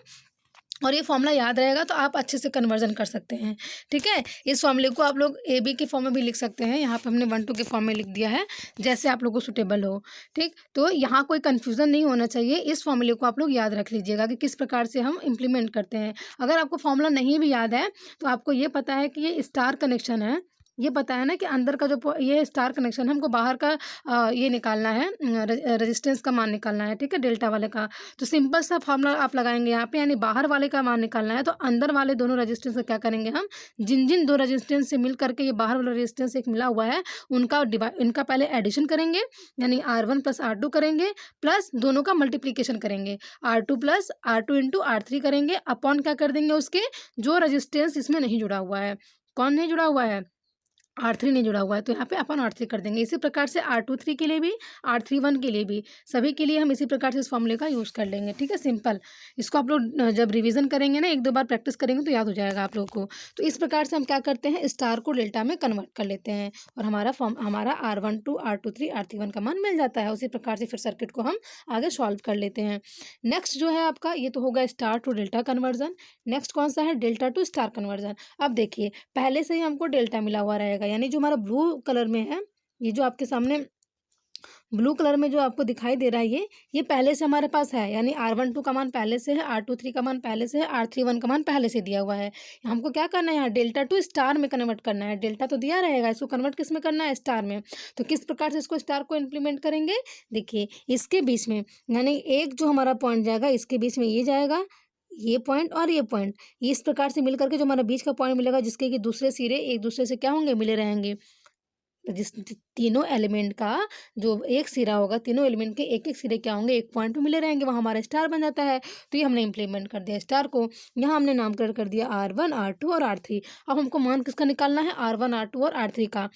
और ये फॉर्मूला याद रहेगा तो आप अच्छे से कन्वर्जन कर सकते हैं, ठीक है। इस फॉर्मूले को आप लोग AB के फॉर्म में भी लिख सकते हैं, यहाँ पे हमने 1 2 के फॉर्म में लिख दिया है, जैसे आप लोगों को सुटेबल हो, ठीक। तो यहाँ कोई कन्फ्यूज़न नहीं होना चाहिए, इस फॉर्मूले को आप लोग याद रख लीजिएगा कि किस प्रकार से हम इम्प्लीमेंट करते हैं। अगर आपको फॉर्मूला नहीं भी याद है तो आपको ये पता है कि ये स्टार कनेक्शन है, ये पता है ना कि अंदर का जो ये स्टार कनेक्शन है, हमको बाहर का ये निकालना है, रेजिस्टेंस का मान निकालना है, ठीक है, डेल्टा वाले का। तो सिंपल सा फॉर्मूला आप लगाएंगे यहाँ पे, यानी बाहर वाले का मान निकालना है, तो अंदर वाले दोनों रेजिस्टेंस का क्या करेंगे हम, जिन जिन दो रेजिस्टेंस से मिल करके ये बाहर वाला रेजिस्टेंस एक मिला हुआ है, इनका पहले एडिशन करेंगे, यानी R1 प्लस R2 करेंगे, प्लस दोनों का मल्टीप्लीकेशन करेंगे, R2 plus R2 into R3 करेंगे, अपॉन क्या कर देंगे उसके, जो रेजिस्टेंस इसमें नहीं जुड़ा हुआ है, कौन नहीं जुड़ा हुआ है, R3 नहीं जुड़ा हुआ है, तो यहाँ पे अपन R3 कर देंगे। इसी प्रकार से R23 के लिए भी, R31 के लिए भी, सभी के लिए हम इसी प्रकार से इस फॉर्मूले का यूज़ कर लेंगे, ठीक है, सिंपल। इसको आप लोग जब रिवीजन करेंगे ना, 1 2 बार प्रैक्टिस करेंगे तो याद हो जाएगा आप लोग को। तो इस प्रकार से हम क्या करते हैं, स्टार को डेल्टा में कन्वर्ट कर लेते हैं, और हमारा R12 R23 R31 का मान मिल जाता है। उसी प्रकार से फिर सर्किट को हम आगे सॉल्व कर लेते हैं। नेक्स्ट जो है आपका, ये तो होगा star to delta conversion. Next कौन सा है, डेल्टा टू स्टार कन्वर्जन। अब देखिए पहले से ही हमको डेल्टा मिला हुआ रहेगा, यानी जो हमारा ब्लू कलर में है, ये जो आपके सामने ब्लू कलर में जो आपको दिखाई दे रहा है, ये पहले से हमारे पास है, यानी R12 का मान पहले से है, R23 का मान पहले से है, R31 का मान पहले से दिया हुआ है। हमको क्या करना है, यहाँ डेल्टा टू स्टार में कन्वर्ट करना है। डेल्टा तो दिया रहेगा, इसको कन्वर्ट किस में करना है, स्टार में। तो किस प्रकार से इसको स्टार को इम्प्लीमेंट करेंगे, देखिए इसके बीच में, यानी एक जो हमारा पॉइंट जाएगा, इसके बीच में ये जाएगा, ये पॉइंट और ये पॉइंट, इस प्रकार से मिल करके जो हमारा बीच का पॉइंट मिलेगा, जिसके कि दूसरे सिरे एक दूसरे से क्या होंगे, मिले रहेंगे, जिस तीनों एलिमेंट का जो एक सिरा होगा, तीनों एलिमेंट के एक एक सिरे क्या होंगे, एक पॉइंट पे मिले रहेंगे, वहाँ हमारा स्टार बन जाता है। तो ये हमने इंप्लीमेंट कर दिया स्टार को। यहाँ हमने नामकरण कर दिया R1 R2 और R3। अब हमको मान किसका निकालना है, R1 R2 और R3 का।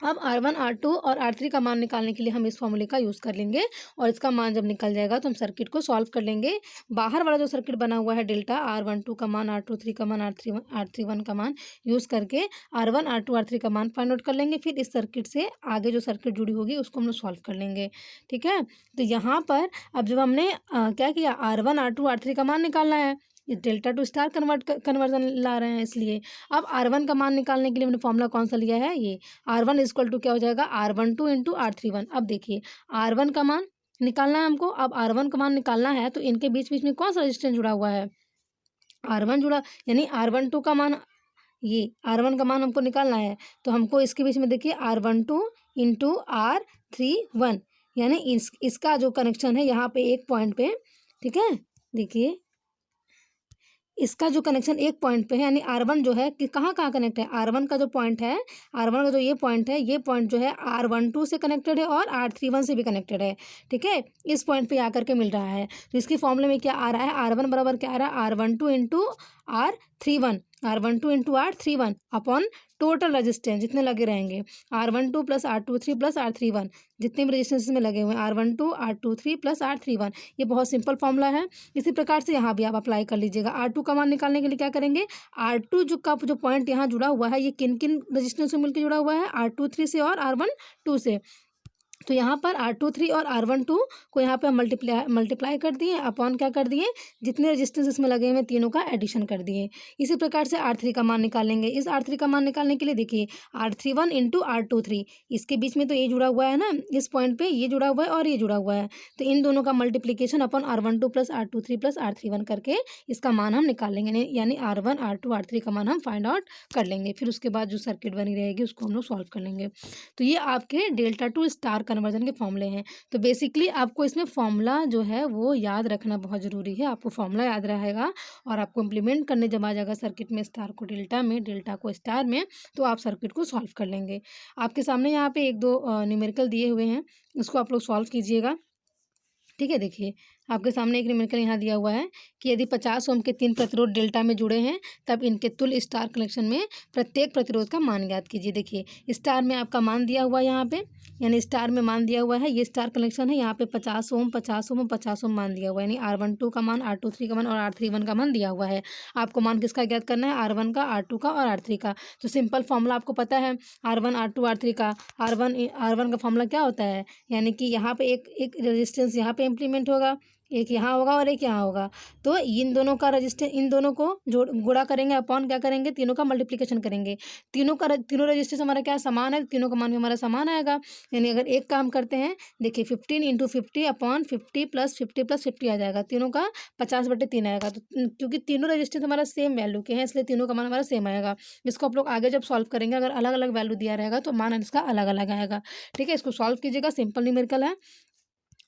अब R1 R2 और R3 का मान निकालने के लिए हम इस फॉर्मूले का यूज़ कर लेंगे, और इसका मान जब निकल जाएगा तो हम सर्किट को सॉल्व कर लेंगे। बाहर वाला जो सर्किट बना हुआ है डेल्टा, R12 का मान, R23 का मान, R31 का मान यूज़ करके R1 R2 R3 का मान फाइंड आउट कर लेंगे। फिर इस सर्किट से आगे जो सर्किट जुड़ी होगी उसको हम लोग सॉल्व कर लेंगे। ठीक है, तो यहाँ पर अब जब हमने क्या किया, R1 R2 R3 का मान निकालना है, डेल्टा टू स्टार कन्वर्जन ला रहे हैं इसलिए। अब R1 का मान निकालने के लिए हमने फॉर्मूला कौन सा लिया है, ये R1 इक्वल टू क्या हो जाएगा, R12 इंटू R31। अब देखिए R1 का मान निकालना है हमको। अब R1 का मान निकालना है तो इनके बीच बीच में कौन सा रेजिस्टेंस जुड़ा हुआ है, R1 जुड़ा, यानी R12 का मान, ये R1 का मान हमको निकालना है। तो हमको इसके बीच में देखिए R12 इंटू R31, यानी इसका जो कनेक्शन है यहाँ पे एक पॉइंट पे, ठीक है, देखिए इसका जो कनेक्शन एक पॉइंट पे है, यानी R1 जो है कि कहाँ कहाँ कनेक्ट है, R1 का जो पॉइंट है, R1 का जो ये पॉइंट है, ये पॉइंट जो है R12 से कनेक्टेड है और R31 से भी कनेक्टेड है। ठीक है, इस पॉइंट पे आकर के मिल रहा है। तो इसकी फॉर्मूले में क्या आ रहा है, R1 बराबर क्या आ रहा है, R12 into R31, R12 into R31 upon total resistance जितने लगे रहेंगे, R12 plus R23 plus R31, जितने भी रजिस्टेंस में लगे हुए हैं, R12 R23 प्लस R31। ये बहुत सिंपल फॉर्मूला है। इसी प्रकार से यहाँ भी आप अप्लाई कर लीजिएगा। R2 का मान निकालने के लिए क्या करेंगे, R2 जो पॉइंट यहाँ जुड़ा हुआ है, ये किन किन रजिस्टेंस से मिलकर जुड़ा हुआ है, R23 से और R12 से। तो यहाँ पर R23 और R12 को यहाँ पे हम मल्टीप्लाई कर दिए, अपॉन क्या कर दिए, जितने रेजिस्टेंस इसमें लगे हुए तीनों का एडिशन कर दिए। इसी प्रकार से R3 का मान निकालेंगे। इस R3 का मान निकालने के लिए देखिए R31 इंटू R23, इसके बीच में तो ये जुड़ा हुआ है ना, इस पॉइंट पे ये जुड़ा हुआ है और ये जुड़ा हुआ है, तो इन दोनों का multiplication upon R12 plus R23 plus R31 करके इसका मान हम निकाल लेंगे, यानी R1 R2 R3 का मान हम फाइंड आउट कर लेंगे। फिर उसके बाद जो सर्किट बनी रहेगी उसको हम लोग सॉल्व कर लेंगे। तो ये आपके डेल्टा टू स्टार कन्वर्जन के फॉर्मूले हैं। तो बेसिकली आपको इसमें फॉर्मूला जो है वो याद रखना बहुत ज़रूरी है। आपको फॉर्मूला याद रहेगा और आपको इम्प्लीमेंट करने जब आ जाएगा सर्किट में स्टार को डेल्टा में, डेल्टा को स्टार में, तो आप सर्किट को सॉल्व कर लेंगे। आपके सामने यहाँ पे एक दो न्यूमेरिकल दिए हुए हैं, उसको आप लोग सॉल्व कीजिएगा। ठीक है, देखिए आपके सामने एक न्यूमेरिकल यहाँ दिया हुआ है कि यदि 50 ओम के 3 प्रतिरोध डेल्टा में जुड़े हैं तब इनके तुल्य स्टार कनेक्शन में प्रत्येक प्रतिरोध का मान ज्ञात कीजिए। देखिए स्टार में आपका मान दिया हुआ है यहाँ पे, यानी स्टार में मान दिया हुआ है, ये स्टार कनेक्शन है, यहाँ पे 50 ओम 50 ओम और 50 ओम मान दिया हुआ है, यानी R12 का मान, R23 का मान और R31 का मान दिया हुआ है। आपको मान किसका ज्ञात करना है, R1 का, R2 का और R3 का। तो सिंपल फॉर्मूला आपको पता है, R1 R2 R3 का। R1 का फॉर्मूला क्या होता है, यानी कि यहाँ पे एक रेजिस्टेंस यहाँ पे इम्प्लीमेंट होगा, एक यहाँ होगा और एक यहाँ होगा, तो इन दोनों का रजिस्टेंस, इन दोनों को गुणा करेंगे, अपॉन क्या करेंगे, तीनों का मल्टीप्लिकेशन करेंगे। तीनों रजिस्टेंस हमारा क्या समान है, तीनों का मान भी हमारा समान आएगा। यानी अगर एक काम करते हैं, देखिए 15 इंटू 50 अपॉन 50 प्लस 50 प्लस 50 आ जाएगा, तीनों का 50/3 आएगा। तो क्योंकि तीनों रजिस्टेंस हमारा सेम वैल्यू के हैं इसलिए तीनों का मान हमारा सेम आएगा। इसको आप लोग आगे जब सॉल्व करेंगे, अगर अलग अलग वैल्यू दिया रहेगा तो मान इसका अलग अलग आएगा। ठीक है, इसको सॉल्व कीजिएगा, सिंपल न्यूमेरिकल है।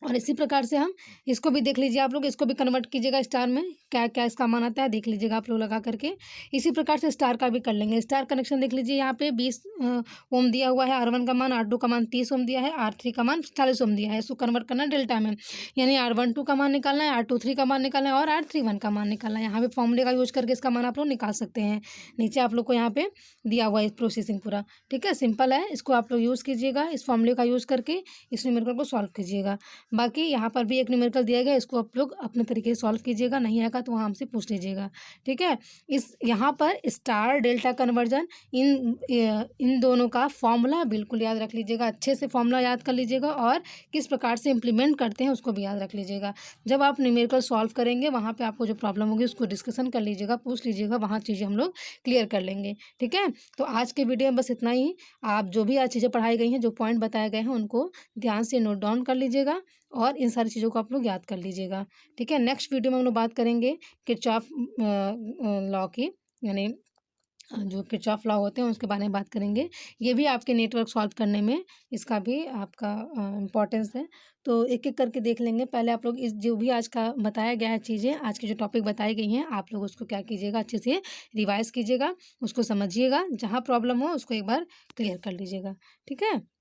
और इसी प्रकार से हम इसको भी देख लीजिए, आप लोग इसको भी कन्वर्ट कीजिएगा स्टार में, क्या क्या इसका मान आता है देख लीजिएगा आप लोग लगा करके। इसी प्रकार से स्टार का भी कर लेंगे। स्टार कनेक्शन देख लीजिए, यहाँ पे 20 ओम दिया हुआ है, R1 का मान, R2 का मान 30 ओम दिया है, R3 का मान 40 ओम दिया है। इसको कन्वर्ट करना है डेल्टा में, यानी R12 का मान निकालना है, R23 का मान निकालना है और R31 का मान निकालना है। यहाँ पे फॉर्मूले का यूज करके इसका मान आप लोग निकाल सकते हैं। नीचे आप लोग को यहाँ पे दिया हुआ है प्रोसेसिंग पूरा। ठीक है, सिंपल है, इसको आप लोग यूज़ कीजिएगा, इस फॉर्मूले का यूज़ करके इस न्यूमेरिकल को सॉल्व कीजिएगा। बाकी यहाँ पर भी एक न्यूमेरिकल दिया गया, इसको आप लोग अपने तरीके से सॉल्व कीजिएगा, नहीं आएगा तो वहाँ हमसे पूछ लीजिएगा। ठीक है, इस यहाँ पर स्टार डेल्टा कन्वर्जन, इन दोनों का फॉर्मूला बिल्कुल याद रख लीजिएगा, अच्छे से फॉर्मूला याद कर लीजिएगा और किस प्रकार से इम्प्लीमेंट करते हैं उसको भी याद रख लीजिएगा। जब आप न्यूमेरिकल सॉल्व करेंगे वहाँ पर आपको जो प्रॉब्लम होगी उसको डिस्कशन कर लीजिएगा, पूछ लीजिएगा, वहाँ चीज़ें हम लोग क्लियर कर लेंगे। ठीक है, तो आज के वीडियो में बस इतना ही। आप जो भी आज चीज़ें पढ़ाई गई हैं, जो पॉइंट बताए गए हैं, उनको ध्यान से नोट डाउन कर लीजिएगा और इन सारी चीज़ों को आप लोग याद कर लीजिएगा। ठीक है, नेक्स्ट वीडियो में हम लोग बात करेंगे किरचॉफ लॉ की, यानी जो किरचॉफ लॉ होते हैं उसके बारे में बात करेंगे। ये भी आपके नेटवर्क सॉल्व करने में इसका भी आपका इम्पोर्टेंस है। तो एक-एक करके देख लेंगे। पहले आप लोग इस जो भी आज का बताया गया है चीज़ें, आज की जो टॉपिक बताई गई हैं, आप लोग उसको क्या कीजिएगा, अच्छे से रिवाइज़ कीजिएगा, उसको समझिएगा, जहाँ प्रॉब्लम हो उसको एक बार क्लियर कर लीजिएगा, ठीक है?